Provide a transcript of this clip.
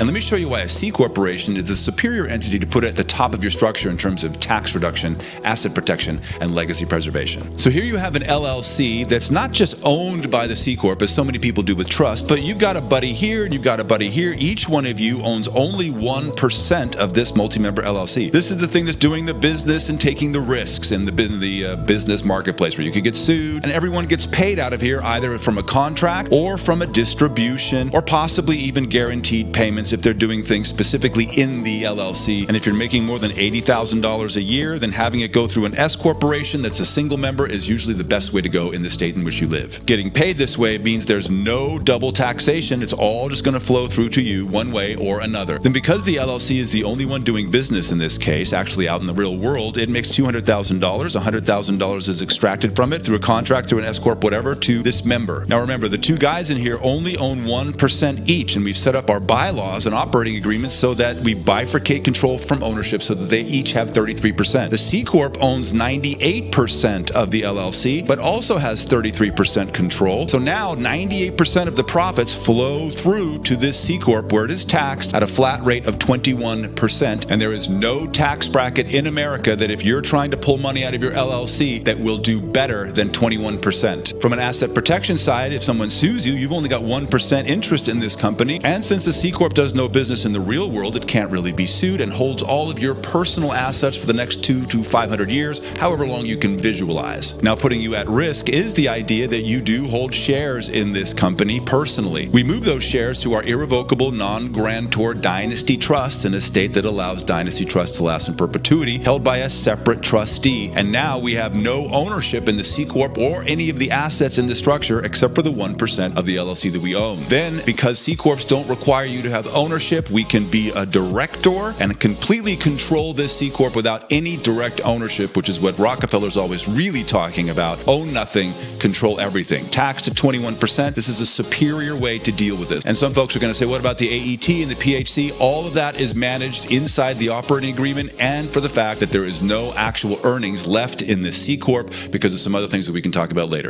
And let me show you why a C corporation is the superior entity to put at the top of your structure in terms of tax reduction, asset protection, and legacy preservation. So here you have an LLC that's not just owned by the C corp, as so many people do with trust, but you've got a buddy here and you've got a buddy here. Each one of you owns only 1% of this multi-member LLC. This is the thing that's doing the business and taking the risks in the business marketplace, where you could get sued, and everyone gets paid out of here either from a contract or from a distribution, or possibly even guaranteed payments if they're doing things specifically in the LLC. And if you're making more than $80,000 a year, then having it go through an S corporation that's a single member is usually the best way to go in the state in which you live. Getting paid this way means there's no double taxation. It's all just going to flow through to you one way or another. Then because the LLC is the only one doing business in this case, actually out in the real world, it makes $200,000. $100,000 is extracted from it through a contract, through an S corp, whatever, to this member. Now remember, the two guys in here only own 1% each, and we've set up our bylaws and operating agreements so that we bifurcate control from ownership so that they each have 33%. The C corp owns 98% of the LLC, but also has 33% control. So now 98% of the profits flow through to this C corp, where it is taxed at a flat rate of 21%. And there is no tax bracket in America that if you're trying to pull money out of your LLC that will do better than 21%. From an asset protection side, if someone sues you, you've only got 1% interest in this company. And since the C corp does no business in the real world, it can't really be sued and holds all of your personal assets for the next 2 to 500 years, however long you can visualize. Now, putting you at risk is the idea that you do hold shares in this company personally. We move those shares to our irrevocable non-grantor dynasty trust, an estate that allows dynasty trust to last in perpetuity, held by a separate trustee. And now we have no ownership in the C corp or any of the assets in the structure except for the 1% of the LLC that we own. Then, because C corps don't require you to have ownership, we can be a director and completely control this C corp without any direct ownership, which is what Rockefeller's always really talking about. Own nothing, control everything. Taxed at 21%. This is a superior way to deal with this. And some folks are going to say, what about the AET and the PHC? All of that is managed inside the operating agreement, and for the fact that there is no actual earnings left in the C corp because of some other things that we can talk about later.